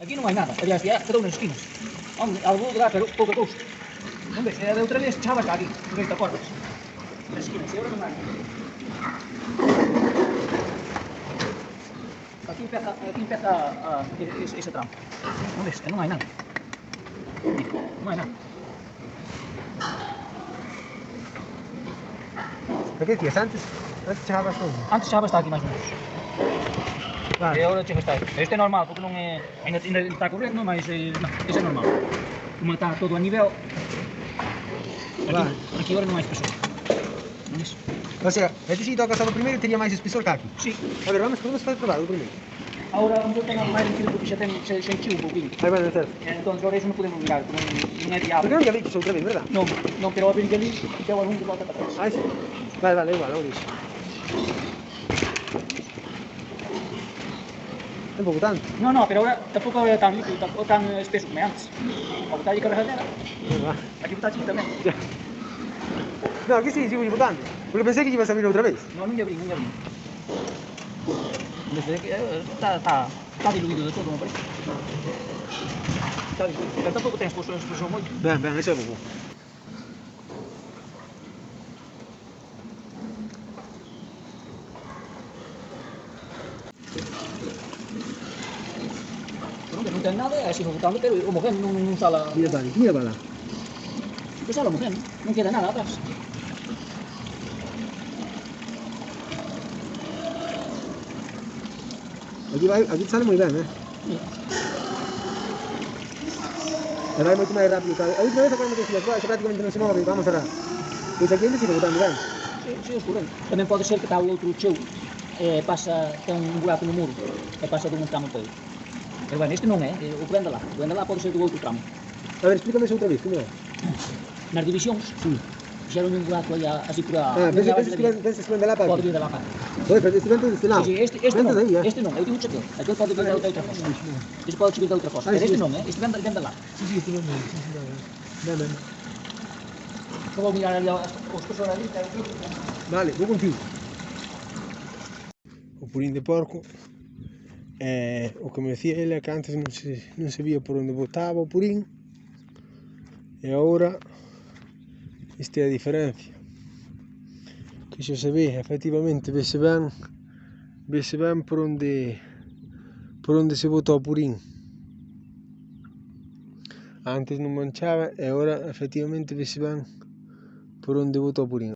Aquí non hai nada, aliás, ya quedou nas esquinas. Hombre, algo dá, pero pouca cousa. Hombre, de outra vez echaba aquí, nesta cordas. Nas esquinas, e agora non hai. Aquí empeza ese tramo. Non ves, non hai nada. Non hai nada. Pero que decías antes? Antes chegabas onde? Antes echaba hasta aquí máis ou menos. Vale. E agora chega hasta aí. Este é normal, porque non é... Ainda está correndo, mas non, ese é normal. Como está todo a nivel... Vale. Aquí agora non hai espesor. Non é? O sea, este si toca só o primeiro teria máis espesor que aquí. Sí. A ver, vamos fazer probar o primeiro. Agora eu tenho máis tranquilo porque xa enchiu un pouquinho. Aí vai, certo. Entón, agora iso non podemos mirar, porque non é Porque viável. non ya vi que outra vez, verdad? Non, pero a ver que ali, que algún que volta para atrás. Ah, sí. Vale, igual, ahora iso. Un pouco tanto. Non, pero agora tampouco é tan líquido, tampouco tan espeso como antes. Ao botar aí carregadera, aquí botar aquí tamén. No, aquí sí, sigo botando. Porque pensei que ibas a vir outra vez. Non lle abrí. Desde que está diluído de todo, me parece. Está diluído, pero tampouco ten explosión moito. Ben, eso é bo. Non ten nada, é así botando, pero o homogéneo non sala... Mira para lá. Pois sala homogéneo, non queda nada atrás. Aquí sale moi ben, E vai moito máis rápido. A última vez acabamos de decir, xa prácticamente non se move, vamos a ver. Pois aquí ainda sigo botando ben. Sí, escurrendo. Tamén pode ser que está o outro cheo, ten un buraco no muro, e pasa dun tramo todo. Pero bueno, este non é, o que vende lá pode ser do outro tramo. A ver, explícame eso outra vez, como é? Nas divisións, fixeron un buraco aí así por a... Penses que vende lá para Pode aquí? vir de lá para. Oye, pero este vende deste lado. Sí, este non, este non, eu digo aquel. Aquel pode vir de outra cosa. Este pode vir de outra cosa, pero este non, este vende lá. Sí, este vende. Ben. Só vou mirar ali os pessoas ali, que aquí. Vale, vou contigo. O purín de porco. O que me decía ele é que antes non se vía por onde botaba o purín. E agora esta é a diferencia. Que xa se ve, efectivamente, vese ben por onde se bota o purín. Antes non manchaba e agora efectivamente vese ben por onde bota o purín.